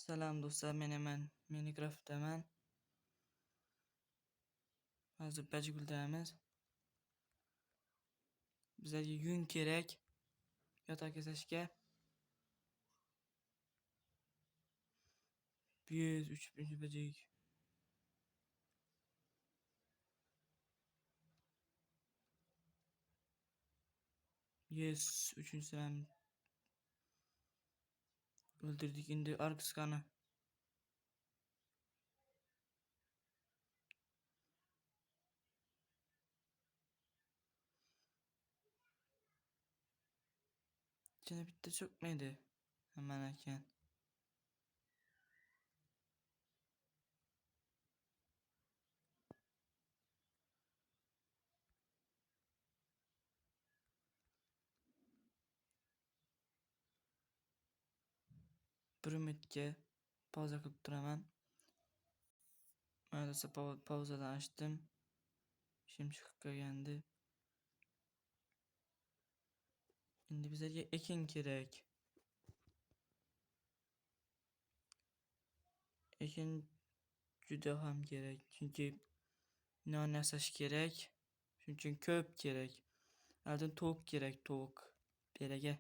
Selam dostlar, men hemen Minecraft'daman. Hozir bajgulldamiz. Bizga yun kerak. Yotoq yasashga. 103 bajik. Yes, 3-sini o'ldirdik. Endi arkasini. Yana bitta cho'kmaydi. Mana ekan. Bir umidga pauza qilib turaman. Mana desa pauzadan ochdim. Ishim chiqib qolgandi. Endi bizga ekin kerak. Ekin juda ham kerak. Chunki non yasash kerak. Shuning uchun ko'p kerak. Aldan tovuq kerak, tovuq. Beraga.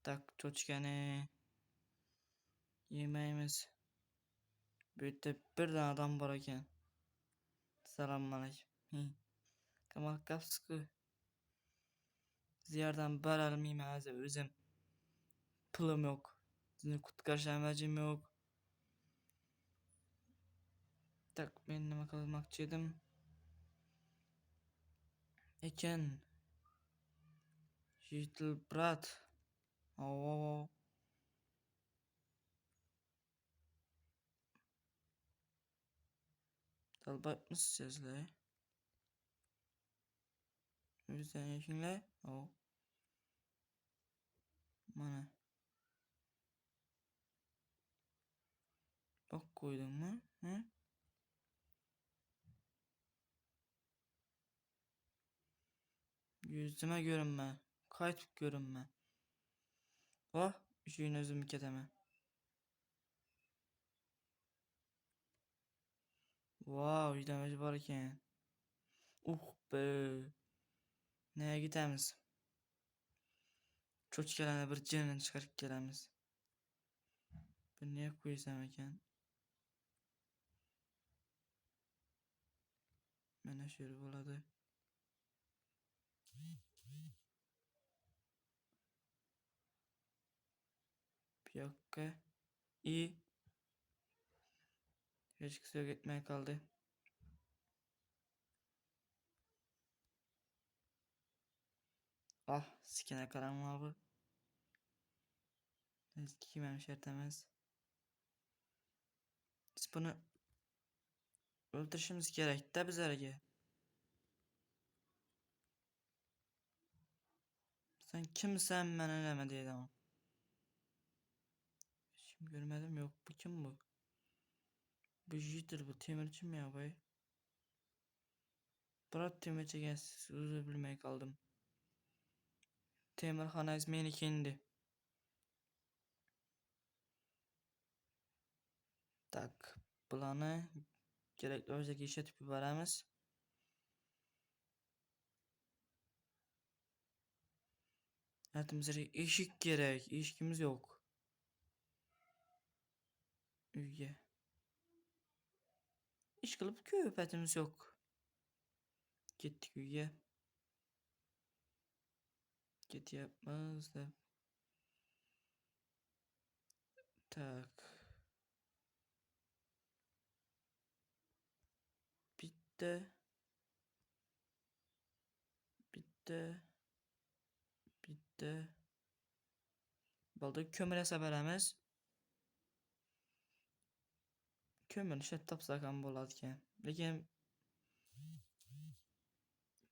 Tak cho'chkani yemaymiz. Bu yerda bir dona odam bor ekan. Assalomu alaykum. Qamal qapsiz-ku. Ziyardan borolmayman hozir o'zim. Pulim yo'q. Sizni qutqarishga vajim yo'q. Tak, men nima qilmoqchi edim? Ekin. Jitil brat. Oo. Talbayapmisiz sizlar? O'zingizdan ekinglar. Oo. Mana. Bak qo'ydingmi? Ha? Yuzima ko'rinma. Qaytib ko'rinma. Oh, ishingni o'zim ketaman. Wow, yudamiz bor ekan. Be. Nega ketamiz? Cho'chkalarni bir jinini chiqarib kelamiz. Buni qo'ysam ekan. Mana shu yer bo'ladi. Bu yoqqa hech kimsa ketmay qoldi. Ah, sikina qaramlar bu. Biz kiyimim shart emas. Biz buni o'ldirishimiz kerak-da bizlarga. Sen kimsan, meni nima deydi? Hech kim ko'rmadim. Yo'q, bu kim bu? Bu jitir, bu temirchimi ya boy? Biroq temirchiga o'zi bilmay qoldim. Temirxonangiz meniki endi. Tak, bularni kerakli joyga ishlatib yuboramiz. Bizga eshik kerak. Eshikimiz yo'q. Uyga. Ish qilib-ku, patimiz yo'q. Ketdik uyga. Ketyapmiz deb. Tak. Bitta. Bo'ldi, ko'mir yasab beramiz. Ko'mir ishlab topsak ham bo'ladi ekan. Lekin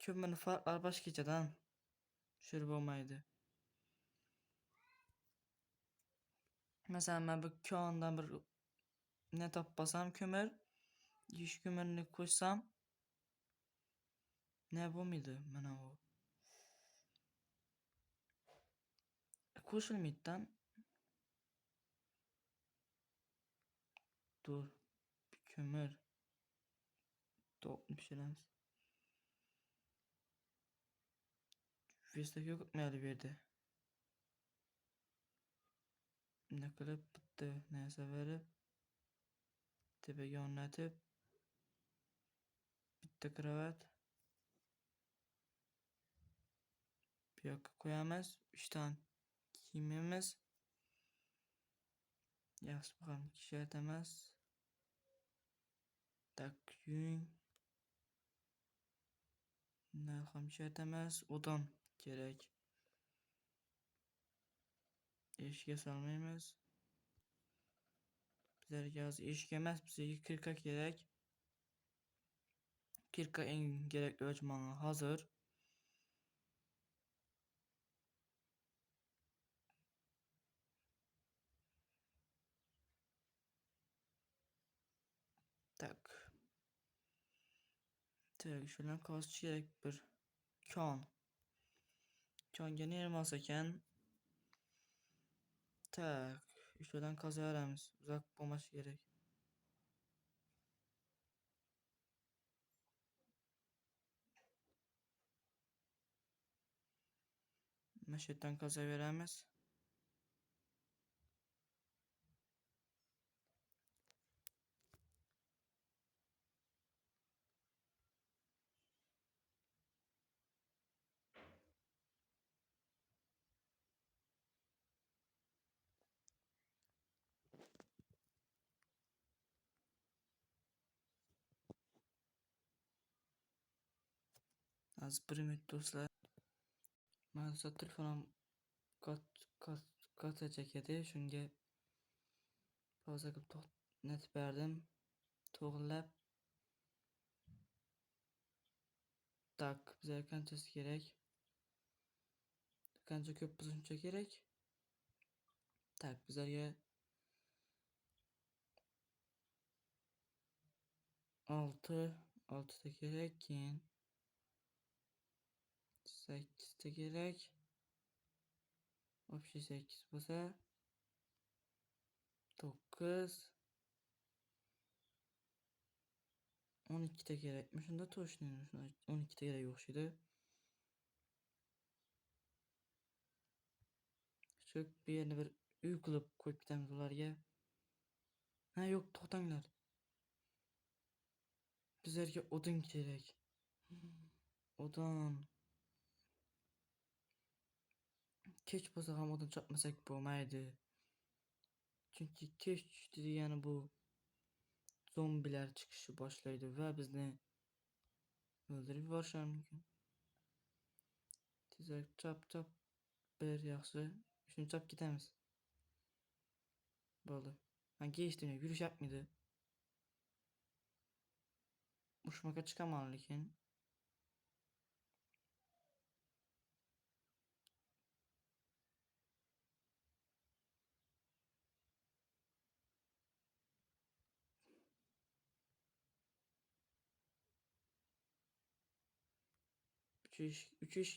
ko'mirni farqlari boshqachadan. Shur bo'lmaydi. Masalan, men bu kondan bir ne topsam ko'mir, ish ko'mirni qo'shsam ne bo'lmaydi mana bu. Qo'shilmaydi-dan. dur. Kömür. Tavukni pişiramiz. Vestak yok mayli berdi. Ne qilib bitta narsa berib, tepaga o'rnatib, bitta kravat bu yoqqa qo'yamiz. 3 dan kiyimimiz. Yaxshi ham kishart emas. Tak yung. Nal ham shart emas. Odam kerak. Eshikka solmaymiz. Bizlarga hozir eshik emas, bizga kirka kerak. Kirka eng kerakli o'chmani hozir. Tak. Tak, shular qo'shish kerak bir kon. Konga ne olmasa ekan? Tak, shulardan qozaveramiz. Uzoq bo'lmashi kerak. Mana shu yerdan qozaveramiz. Az bir minut do'stlar. Ma'lumot telefonim qotacak edi. Shunga pauza qilib to'xtatib berdim. To'g'rilab. Tak, bizga qanchasi kerak? Qancha ko'p shuncha kerak? Tak, bizlarga 6 ta kerak, keyin 8 ta kerak. Общий 8 bo'lsa 9 12 ta kerakmi? Shunda точно 12 ta kerak o'xshaydi. Shu bu yerni bir uy qilib qo'yib ketamiz ularga. Ha, yo'q, to'xtanglar. Bizlarga odin kerak. Odin. Kech bo'lsa ham odin chopmasak bo'lmaydi. Chunki kech tushdi degani bu zombilar chiqishni boshlaydi va bizni o'ldirib yuborishi mumkin. Tezroq chop bir yaxshi. Shuni chop ketamiz. Bo'ldi. Menga hech nima yurishyapmidi. Ushmaga chiqaman lekin. Üç iş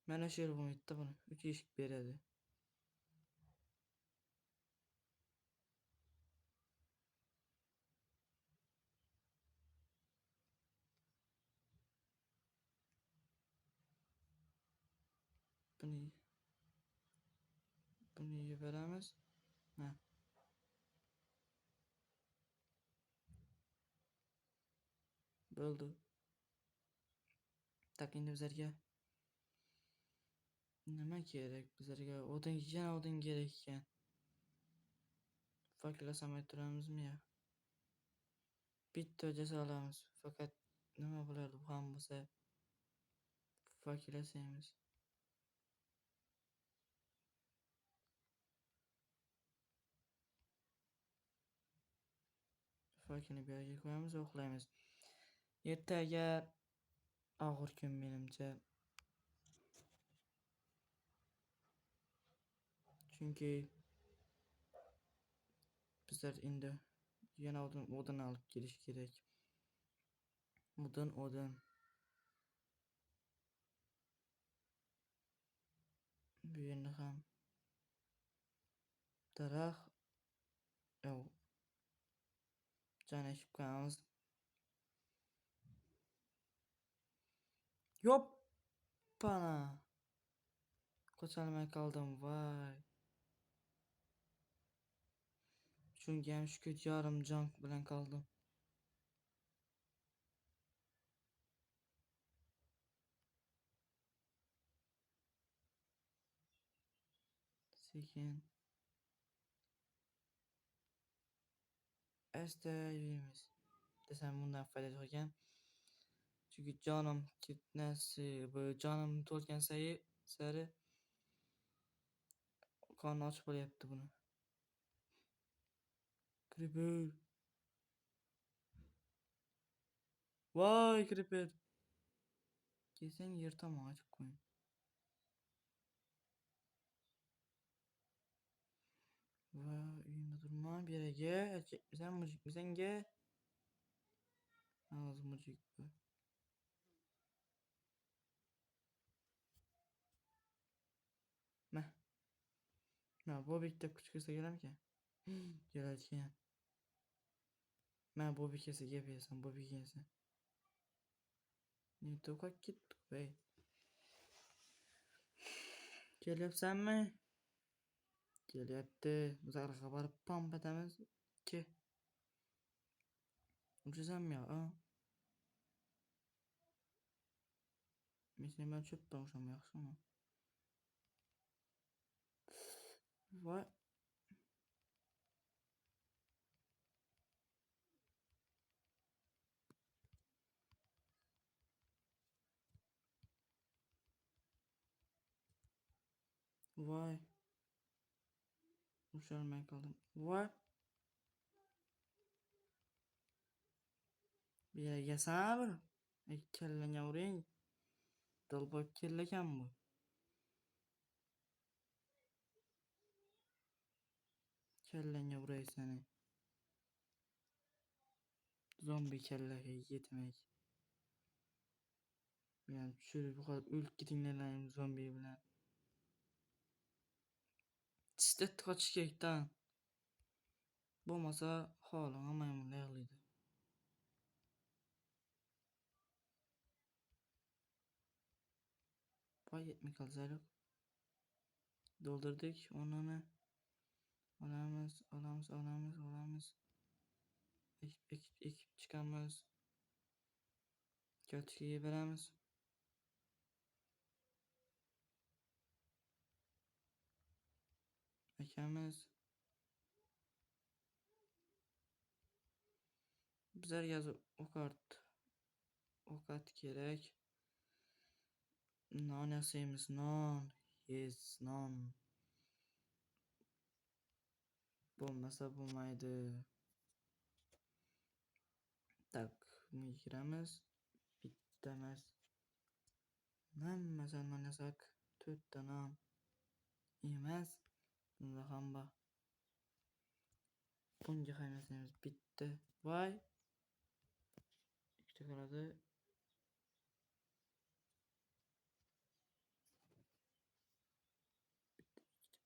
mana shu yer bo'lmaydi buni. 3 eshik beradi. Buni yeb beramiz. Ha. Bo'ldi. Tak, endi bizlarga nima kerak? Bizlarga odin, yana odin kerak ekan. Faklasamay turamizmi ya? Bitta jasolamiz. Faqat nima bo'lardi bu ham bo'lsa faklasaymiz. Fakini bu yerga qo'yamiz va uxlaymiz. Ertaga og'ir kun menimcha. Chunki bizlar endi yana odin olib kelish kerak. Odin. Bu yerni ham daraxt. Yo'q, Can ekip koyamiz. Yoppana. Ko'chalmay qoldim, voy. Shunga ham shukur, yarim jon bilan qoldim. Sekin asta yuramiz desam bundan foyda yo'q ekan. Chunki jonim ketnasi, bu jonim to'lgan sari qorni ochib qolyapti buni. Creeper. Voy creeper. Kelsang yer tomon ochib qo'ying. Va uyimda turma beraga, erkakmisan, mujikmisan-ga? Hozir mujik bu. Mah. Mana Bobik deb kuch kelsa kelarmikan? Kelayotgan. Mana Bobik kelsa gap berasan, Bobik kelsa. Ne to'qib ketdik, voy. Kelyapsanmi? Kelyapti. Uzoqroqqa borib pomp atamiz. Ke. Uchasanmi yo? Men seni bilan cho'pdan uchaman, yaxshimi? Voy. Voy. Ushalmay qoldim. Voy. Bir yerga sabr. Kellanga uring. Dalboy kellakan bu. Kellanga uray seni. Zombi kellaga yetmek. Yani tushirib qolib o'lib ketinglar zombi bilan. Tishda qochish kerakdan. Bo'lmasa holim maymunlar yig'laydi. Voy yetmay qolsaylik. Doldurdik onani. Olamiz. Ekib chiqamiz. Kartishkaga beramiz. Akamiz. Bizlarga ovqat kerak. Non yasaymiz, non. Yes, non. Bo'lmasa bo'lmaydi. Tak, bunga kiramiz. Bitta emas. Hammasidan non yasak. 4 ta non. Emas. Bunda ham bor. Bunga ham yasaymiz. Bitta. Voy. Ikkita qoladi.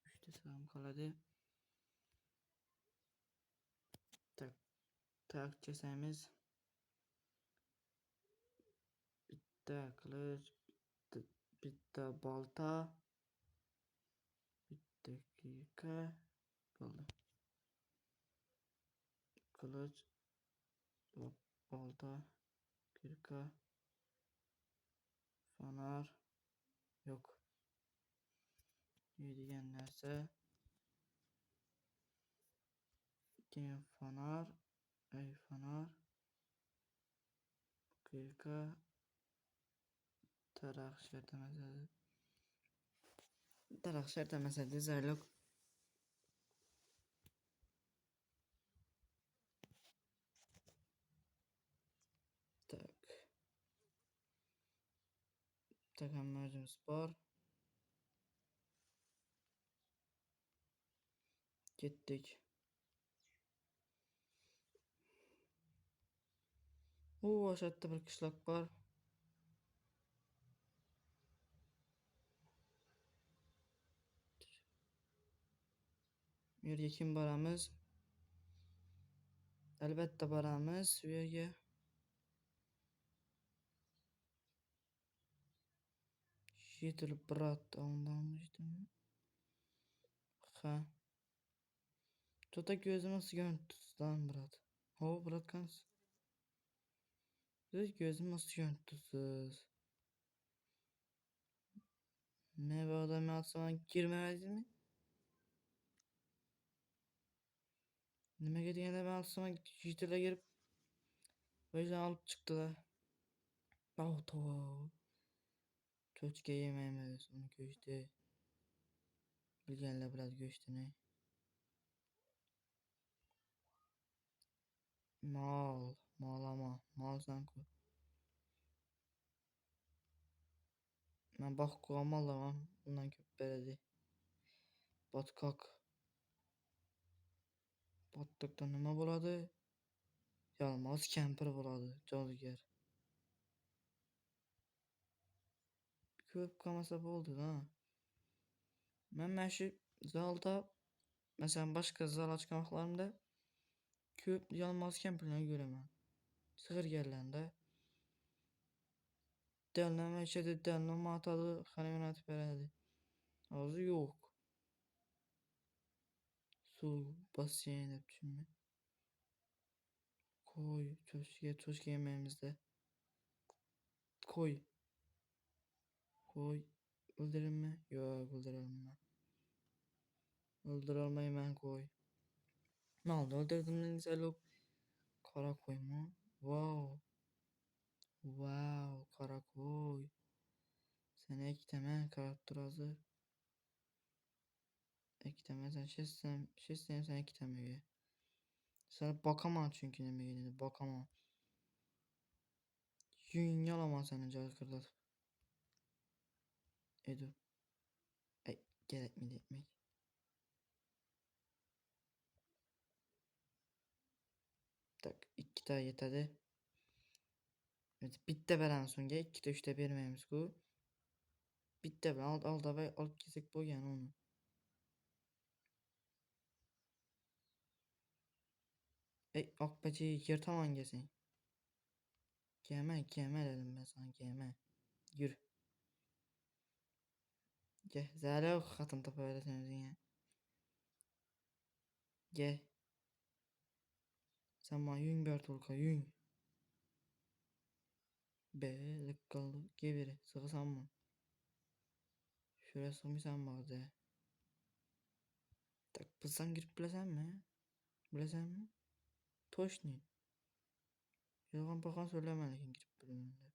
Uchtasi ham qoladi. Tak yasaymiz. Bitta qilich, bitta bolta, bitta kirka bo'ldi. Qilich, bolta, kirka, fonar yo'q. Yeydigan narsa. Keyin fonar, kirka, daraxt shartamasa zarliq. Tak. Takamlarimiz bor. Ketdik. O'sha yerda bir qishloq bor. Bu yerga kim boramiz? Albatta boramiz u yerga. Yetilib birat ondan işte. Ha. Tota gözüme sıgan tutsam birat. Ho birat kans. Siz gözüme sıgan tutsuz. Ne bu adamı atsaman girmemezdi mi? Nimaga deganda ben alsam yetile girip o yüzden alıp çıktılar. Oh tova. Cho'chqa yemaymiz uni go'shti. Bilganlar biladi go'shtini. Molama, molsan-ku. Men boqib qo'ygan mollarim undan ko'p beradi. Botqoq. Botqoqda nima bo'ladi? Yalmaz kampir bo'ladi, jozigar. Ko'p qolmasa bo'ldi-da. Men mana shu zalda, masalan, boshqa zal ochgan vaqtlarimda ko'p yalmaz kampirlarni ko'raman. Sig'irganlarda dalnama ichadi, dalnama atadi, xona yo'natib beradi. Hozir yo'q. Suv, basseyn deb tushunma. Qo'y, cho'chqa yemaymiz-da. Qo'y. O'ldirimmi? Yo'q, o'ldirolmayman. O'ldirolmayman qo'y. Nolda o'ldirdim salub. Qora qo'ymi? Wow. Qora qo'y. Sen ikkitaman qarab turasiz. Ikkitaman sen shesam sen ikkitamaga. Sen boqaman chunki nimaga dedi, boqaman. Yungga olaman seni joy qirlatib. Edu. Ay, kerakmi demak. Tak, ikkita yetadi. Bitta beramiz unga, ikkita, uchta bermaymiz-ku. Bitta bilan oldavay olib kelsak bo'lgan uni. Ey, oqbachi yer tomonga sen. Kelma dedim ben sana, kelma. Yur. Gel, zarif xatın topaverasın o'zingga. Gel. Sen bana yung ber tulqa, yung. Be, liqqaldi. Gel beri, sig'asanmi? Şuraya sig'maysan ba'zi. Tak, bilsam girib bilasanmi? Bilasanmi? Toshni. Yolg'on po'qon so'zlama lekin girib bilaman deb.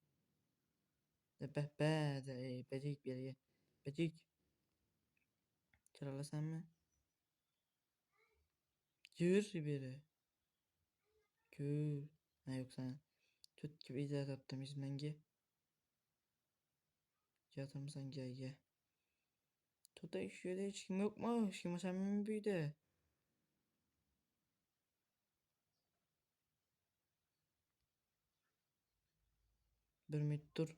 Bajik beriga. Bajik. Kiralasanmi? Yur beri. Yur. Ha yo'q sen. Cho'tga ida topdim izmanga. Yatırmısan gel. Tota shu yerda hech kim yo'qmi? Hech kim samimiy bu uyda. Bir minut dur.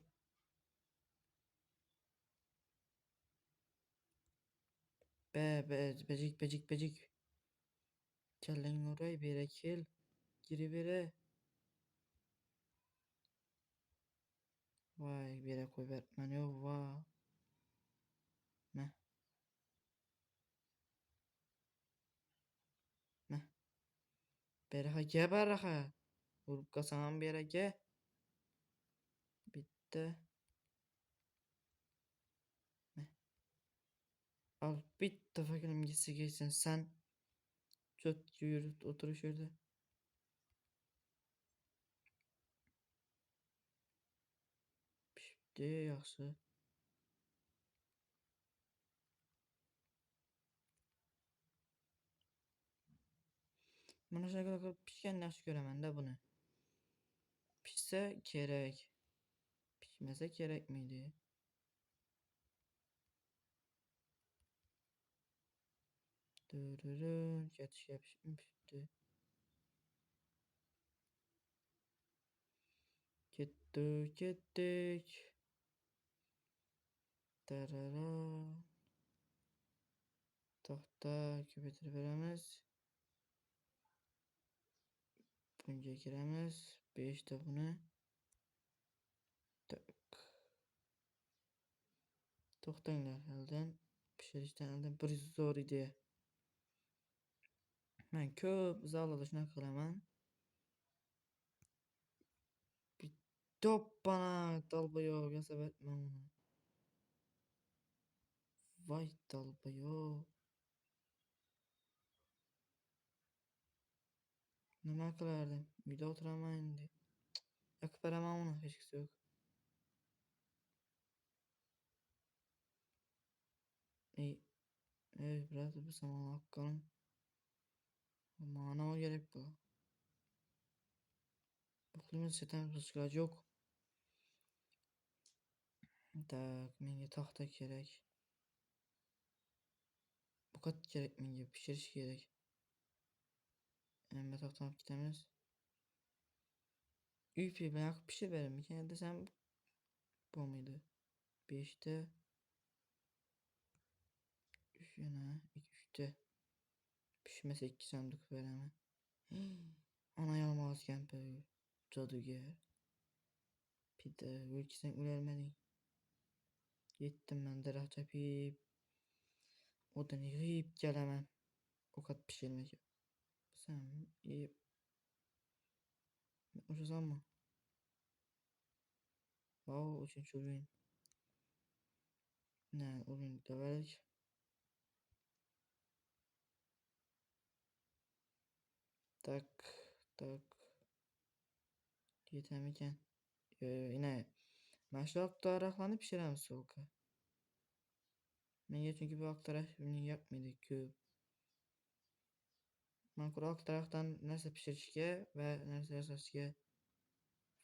Bejik. Kallang o'ray, bera kel. Giri bera. Voy, bera qo'y beribman yo, va. Meh. Beraha. Urib qolsam beraga. Bitta. Meh. Al bitta fakirimga sigaysan sen. Cho'tga yurib o'tirish yerda. Pishibdi, yaxshi. Mana shunaqa qilib pishganni yaxshi ko'raman-da buni. Pishsa kerak. Pishmasa kerakmaydi. Ketishga pishibdi. Ketdik. Tarara. To'xta, ko'paytirib beramiz. bunca giremiz. 5 de bunu. Tak. To'xtanglar, elden pishirishdan elden bir zo'r ideya. Men ko'p zallarda shunaqa qilaman. To'ppana dalbayoq yasab aytman uni. Voy dalbayoq. Nima qilardim? Uyda o'tiraman endi. Yoqib beraman uni, hech qisi yo'q. Biraz bir zaman bakalım. Mana o gerek bu. Bakayım zaten rızklar yok. Tak, menga taxta kerak. Bu kadar kerak menga, pishirish kerak. Endi taxtani olib ketamiz. Uy bilan yoqib pishirib beramikan desam bo'lmaydi. 5 ta yana 2-3 ta pishmasa 2 sanduq beraman. Ana yalmog'iz kampir, jodugar. Pita, o'lchasang o'larmading. Yetdim men daraxt chopib, o'tin yig'ib kelaman. Ovqat pishirmay. Sen yeb o'shasanmi? Vau, 3-chi o'yin. Ne, o'yin davalik. Tak, tak. Yetamikan. Yine mashlab daraxtlarni pishiramiz so'lka. Menga chunki bu daraxt meni yoqmaydi ko'p. Men quruq daraxtdan narsa pishirishga va narsa yasashga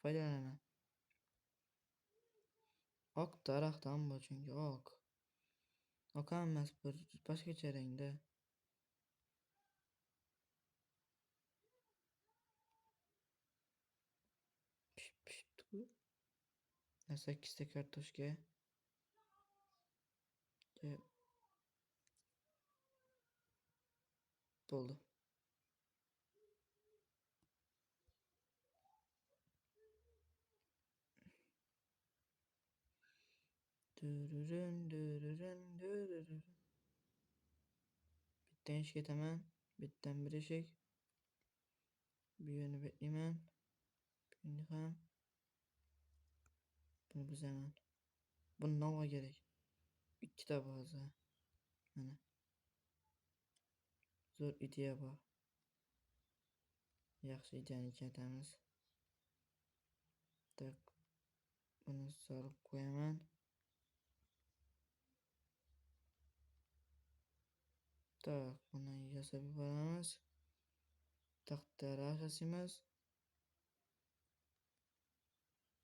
foydalanaman. Oq daraxtdan bu chunki oq. Oq emas, bir boshqacha rangda. Pishibdi-ku. 8 ta kartoshka. Bo'ldi. Bitta eshik ketaman. Bittan bir eshik. Bu yerni beklayman. Buni ham. Buni buzaman. Buni nova kerak. 2 ta baza. Mana. Zo'r ideya bor. Yaxshi ideyani kiritamiz. Tak. Buni solib qo'yaman. Tak, buni yasab yuboramiz. Taxta rasimiz.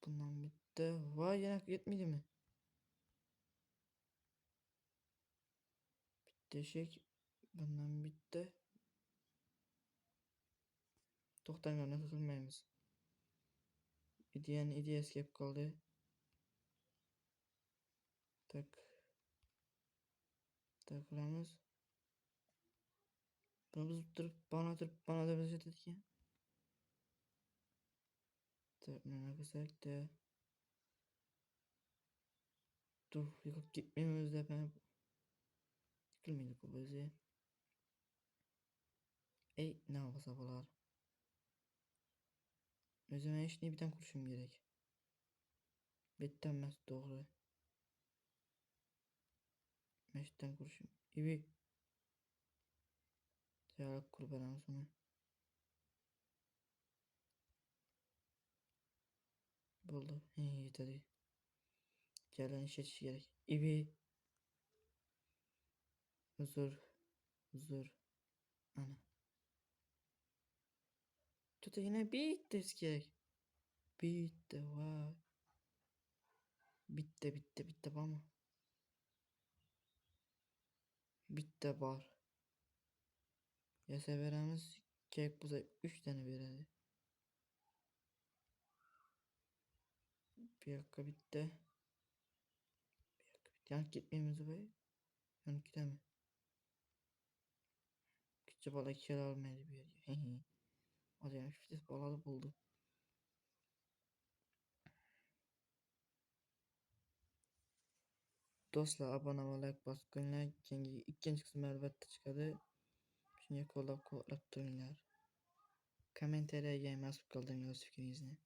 Bundan bitta. Voy, yana yetmaydimi? Bitta eshik. Bundan bitta. To'xtanglar, nima qilmaymiz. Ideyasi kelib qoldi. Tak. Tak qilamiz. Buni buzib turib, bana deb yozadi. Tak, nima qilsak-da. Dur, yiqilib ketmaymiz deb yiqilmaydi-ku o'zi. Ey, nima bo'lsa bo'lar. O'zim ishni bitan qurishim kerak. Bittan emas, to'g'ri. Mashdan qurishim. Ibi. Tayyorlab qurib beramiz uni. Bo'ldi. Yetadi. Jalan ishlatish kerak. Ibi. Uzr. Ana. Tuta yine bitta kerak. Bitta, voy. Bitta bormi? Bitta bor. Yasaveramiz. Kerak bo'lsa 3 tane beradi. Bu yoqqa bitta. Yanib ketmaymiz voy. Yanib ketamiz. Kichik bola kela olmaydi bu yerga. Acayip fites bolalı buldu. Dostlar abone ve like basıp koyunlar. İkinci kısım elbette çıkadı. Şimdi kollab turinglar. Kommentariyga yozib qoldiringiz fikringizni.